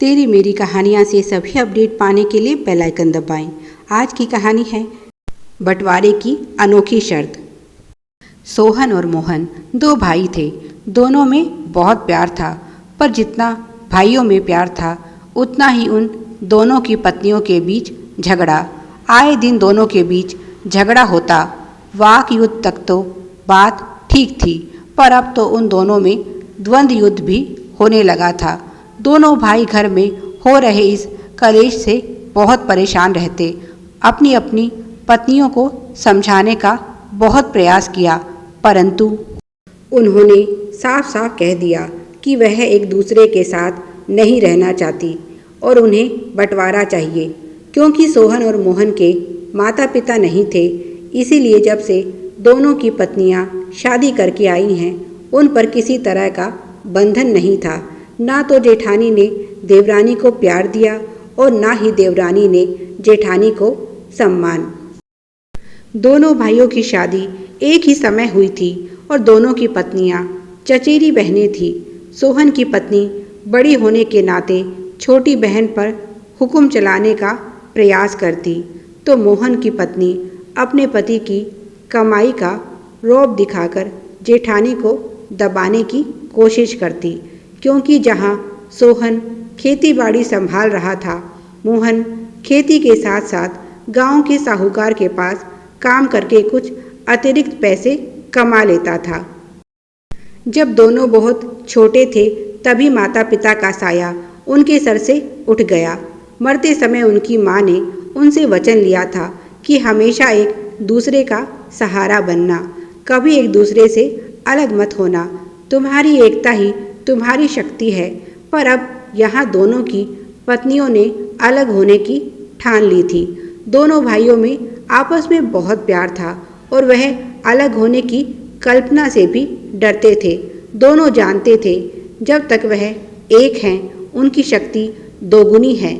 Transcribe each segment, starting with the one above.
तेरी मेरी कहानियाँ से सभी अपडेट पाने के लिए बेल आइकन दबाएं। आज की कहानी है बंटवारे की अनोखी शर्त। सोहन और मोहन दो भाई थे। दोनों में बहुत प्यार था, पर जितना भाइयों में प्यार था उतना ही उन दोनों की पत्नियों के बीच झगड़ा। आए दिन दोनों के बीच झगड़ा होता। वाक युद्ध तक तो बात ठीक थी, पर अब तो उन दोनों में द्वंद्व युद्ध भी होने लगा था। दोनों भाई घर में हो रहे इस कलेश से बहुत परेशान रहते। अपनी अपनी पत्नियों को समझाने का बहुत प्रयास किया, परंतु उन्होंने साफ साफ कह दिया कि वह एक दूसरे के साथ नहीं रहना चाहती और उन्हें बंटवारा चाहिए। क्योंकि सोहन और मोहन के माता पिता नहीं थे, इसीलिए जब से दोनों की पत्नियां शादी करके आई हैं, उन पर किसी तरह का बंधन नहीं था। ना तो जेठानी ने देवरानी को प्यार दिया और ना ही देवरानी ने जेठानी को सम्मान। दोनों भाइयों की शादी एक ही समय हुई थी और दोनों की पत्नियां चचेरी बहनें थीं। सोहन की पत्नी बड़ी होने के नाते छोटी बहन पर हुक्म चलाने का प्रयास करती, तो मोहन की पत्नी अपने पति की कमाई का रौब दिखाकर जेठानी को दबाने की कोशिश करती। क्योंकि जहां सोहन खेती बाड़ी संभाल रहा था, मोहन खेती के साथ साथ गांव के साहूकार के पास काम करके कुछ अतिरिक्त पैसे कमा लेता था। जब दोनों बहुत छोटे थे तभी माता पिता का साया उनके सर से उठ गया। मरते समय उनकी माँ ने उनसे वचन लिया था कि हमेशा एक दूसरे का सहारा बनना, कभी एक दूसरे से अलग मत होना। तुम्हारी एकता ही तुम्हारी शक्ति है। पर अब यहाँ दोनों की पत्नियों ने अलग होने की ठान ली थी। दोनों भाइयों में आपस में बहुत प्यार था और वह अलग होने की कल्पना से भी डरते थे। दोनों जानते थे जब तक वह एक हैं उनकी शक्ति दोगुनी है,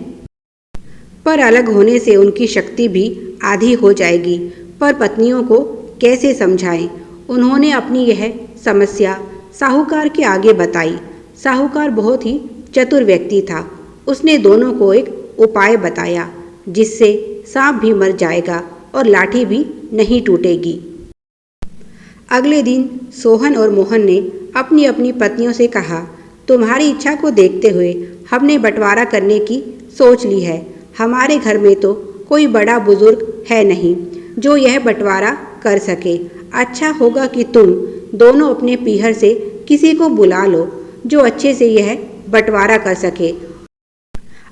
पर अलग होने से उनकी शक्ति भी आधी हो जाएगी। पर पत्नियों को कैसे समझाएं? उन्होंने अपनी यह समस्या साहूकार के आगे बताई। साहूकार बहुत ही चतुर व्यक्ति था। उसने दोनों को एक उपाय बताया जिससे सांप भी मर जाएगा और लाठी भी नहीं टूटेगी। अगले दिन सोहन और मोहन ने अपनी अपनी पत्नियों से कहा, तुम्हारी इच्छा को देखते हुए हमने बंटवारा करने की सोच ली है। हमारे घर में तो कोई बड़ा बुजुर्ग है नहीं जो यह बंटवारा कर सके। अच्छा होगा कि तुम दोनों अपने पीहर से किसी को बुला लो जो अच्छे से यह बंटवारा कर सके।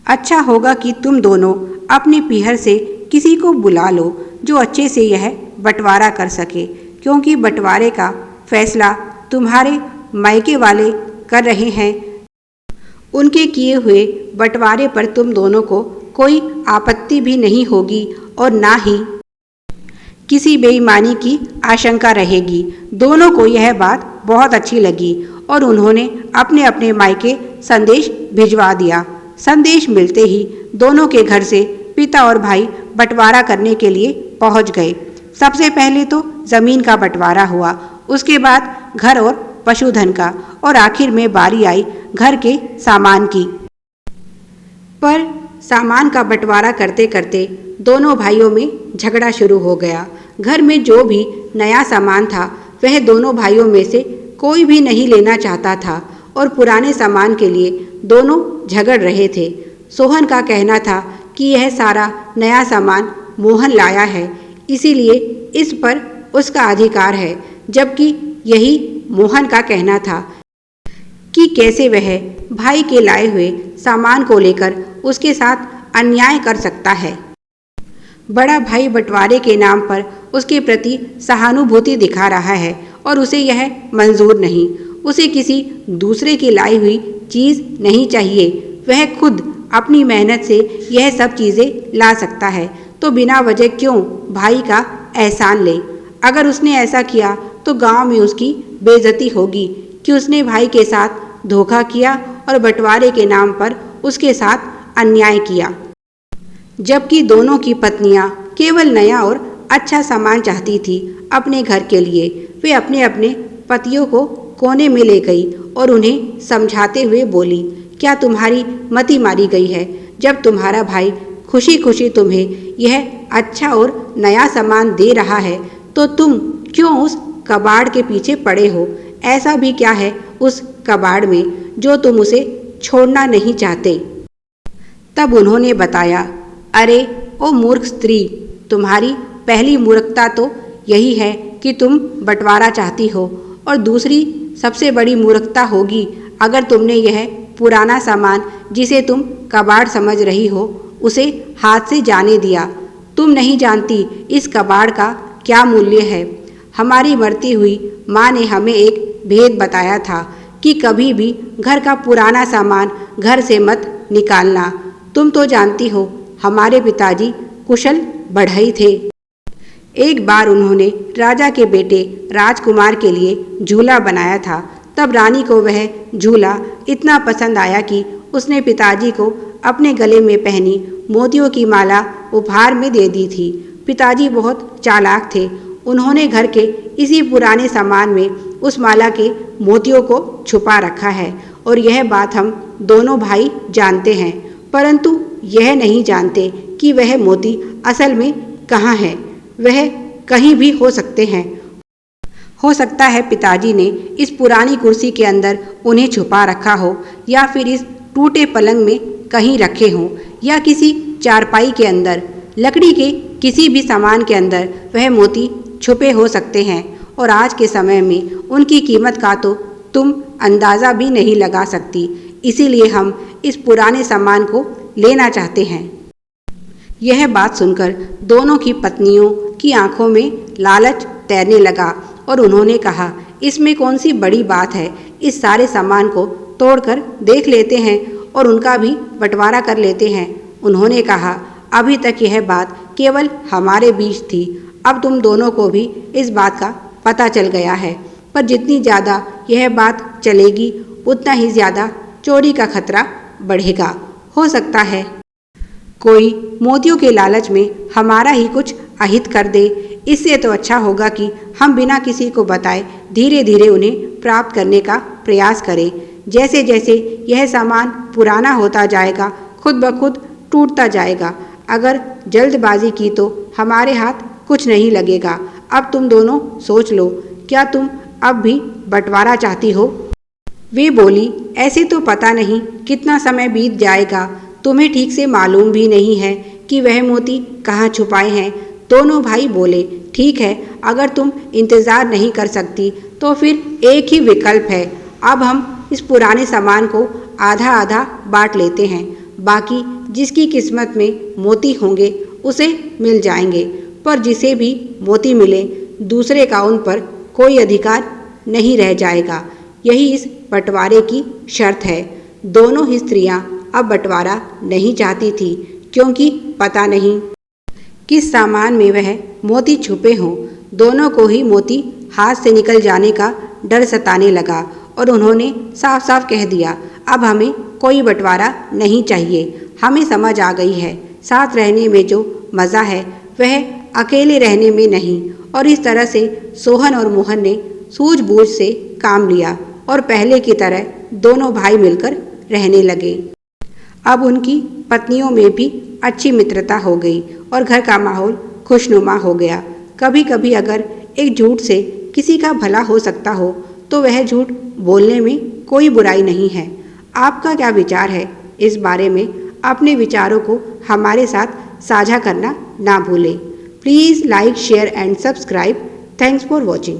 अच्छा होगा कि तुम दोनों अपने पीहर से किसी को बुला लो जो अच्छे से यह बंटवारा कर सके, क्योंकि बंटवारे का फैसला तुम्हारे मायके वाले कर रहे हैं। उनके किए हुए बंटवारे पर तुम दोनों को कोई आपत्ति भी नहीं होगी और ना ही किसी बेईमानी की आशंका रहेगी। दोनों को यह बात बहुत अच्छी लगी और उन्होंने अपने अपने मायके संदेश भिजवा दिया। संदेश मिलते ही दोनों के घर से पिता और भाई बंटवारा करने के लिए पहुंच गए। सबसे पहले तो जमीन का बंटवारा हुआ, उसके बाद घर और पशुधन का, और आखिर में बारी आई घर के सामान की। पर सामान का बंटवारा करते करते दोनों भाइयों में झगड़ा शुरू हो गया। घर में जो भी नया सामान था वह दोनों भाइयों में से कोई भी नहीं लेना चाहता था और पुराने सामान के लिए दोनों झगड़ रहे थे। सोहन का कहना था कि यह सारा नया सामान मोहन लाया है, इसीलिए इस पर उसका अधिकार है, जबकि यही मोहन का कहना था कि कैसे वह भाई के लाए हुए सामान को लेकर उसके साथ अन्याय कर सकता है। बड़ा भाई बंटवारे के नाम पर उसके प्रति सहानुभूति दिखा रहा है और उसे यह मंजूर नहीं। उसे किसी दूसरे की लाई हुई चीज़ नहीं चाहिए। वह खुद अपनी मेहनत से यह सब चीज़ें ला सकता है, तो बिना वजह क्यों भाई का एहसान ले। अगर उसने ऐसा किया तो गांव में उसकी बेइज्जती होगी कि उसने भाई के साथ धोखा किया और बंटवारे के नाम पर उसके साथ अन्याय किया। जबकि दोनों की पत्नियां केवल नया और अच्छा सामान चाहती थी अपने घर के लिए। वे अपने अपने पतियों को कोने में ले गई और उन्हें समझाते हुए बोली क्या तुम्हारी मति मारी गई है? जब तुम्हारा भाई खुशी खुशी तुम्हें यह अच्छा और नया सामान दे रहा है तो तुम क्यों उस कबाड़ के पीछे पड़े हो? ऐसा भी क्या है उस कबाड़ में जो तुम उसे छोड़ना नहीं चाहते? तब उन्होंने बताया, अरे ओ मूर्ख स्त्री, तुम्हारी पहली मूर्खता तो यही है कि तुम बंटवारा चाहती हो, और दूसरी सबसे बड़ी मूर्खता होगी अगर तुमने यह पुराना सामान जिसे तुम कबाड़ समझ रही हो उसे हाथ से जाने दिया। तुम नहीं जानती इस कबाड़ का क्या मूल्य है। हमारी मरती हुई माँ ने हमें एक भेद बताया था कि कभी भी घर का पुराना सामान घर से मत निकालना। तुम तो जानती हो हमारे पिताजी कुशल बढ़ई थे। एक बार उन्होंने राजा के बेटे राजकुमार के लिए झूला बनाया था। तब रानी को वह झूला इतना पसंद आया कि उसने पिताजी को अपने गले में पहनी मोतियों की माला उपहार में दे दी थी। पिताजी बहुत चालाक थे। उन्होंने घर के इसी पुराने सामान में उस माला के मोतियों को छुपा रखा है, और यह बात हम दोनों भाई जानते हैं, परंतु यह नहीं जानते कि वह मोती असल में कहाँ है। वह कहीं भी हो सकते हैं। हो सकता है पिताजी ने इस पुरानी कुर्सी के अंदर उन्हें छुपा रखा हो, या फिर इस टूटे पलंग में कहीं रखे हों, या किसी चारपाई के अंदर, लकड़ी के किसी भी सामान के अंदर वह मोती छुपे हो सकते हैं। और आज के समय में उनकी कीमत का तो तुम अंदाज़ा भी नहीं लगा सकती। इसीलिए हम इस पुराने सामान को लेना चाहते हैं। यह बात सुनकर दोनों की पत्नियों की आंखों में लालच तैरने लगा, और उन्होंने कहा, इसमें कौन सी बड़ी बात है? इस सारे सामान को तोड़कर देख लेते हैं और उनका भी बंटवारा कर लेते हैं। उन्होंने कहा, अभी तक यह बात केवल हमारे बीच थी, अब तुम दोनों को भी इस बात का पता चल गया है। पर जितनी ज़्यादा यह बात चलेगी उतना ही ज़्यादा चोरी का खतरा बढ़ेगा। हो सकता है कोई मोतियों के लालच में हमारा ही कुछ अहित कर दे। इससे तो अच्छा होगा कि हम बिना किसी को बताए धीरे धीरे उन्हें प्राप्त करने का प्रयास करें। जैसे जैसे यह सामान पुराना होता जाएगा खुद ब खुद टूटता जाएगा। अगर जल्दबाजी की तो हमारे हाथ कुछ नहीं लगेगा। अब तुम दोनों सोच लो, क्या तुम अब भी बंटवारा चाहती हो? वे बोली, ऐसे तो पता नहीं कितना समय बीत जाएगा। तुम्हें ठीक से मालूम भी नहीं है कि वह मोती कहाँ छुपाए हैं। दोनों भाई बोले, ठीक है, अगर तुम इंतज़ार नहीं कर सकती तो फिर एक ही विकल्प है। अब हम इस पुराने सामान को आधा आधा बांट लेते हैं। बाकी जिसकी किस्मत में मोती होंगे उसे मिल जाएंगे, पर जिसे भी मोती मिले दूसरे का उन पर कोई अधिकार नहीं रह जाएगा। यही इस बंटवारे की शर्त है। दोनों ही स्त्रियां अब बंटवारा नहीं चाहती थी, क्योंकि पता नहीं किस सामान में वह मोती छुपे हों। दोनों को ही मोती हाथ से निकल जाने का डर सताने लगा, और उन्होंने साफ साफ कह दिया, अब हमें कोई बंटवारा नहीं चाहिए। हमें समझ आ गई है, साथ रहने में जो मज़ा है वह अकेले रहने में नहीं। और इस तरह से सोहन और मोहन ने सूझबूझ से काम लिया, और पहले की तरह दोनों भाई मिलकर रहने लगे। अब उनकी पत्नियों में भी अच्छी मित्रता हो गई, और घर का माहौल खुशनुमा हो गया। कभी कभी अगर एक झूठ से किसी का भला हो सकता हो तो वह झूठ बोलने में कोई बुराई नहीं है। आपका क्या विचार है इस बारे में? अपने विचारों को हमारे साथ साझा करना ना भूलें। Please like, share and subscribe. Thanks for watching.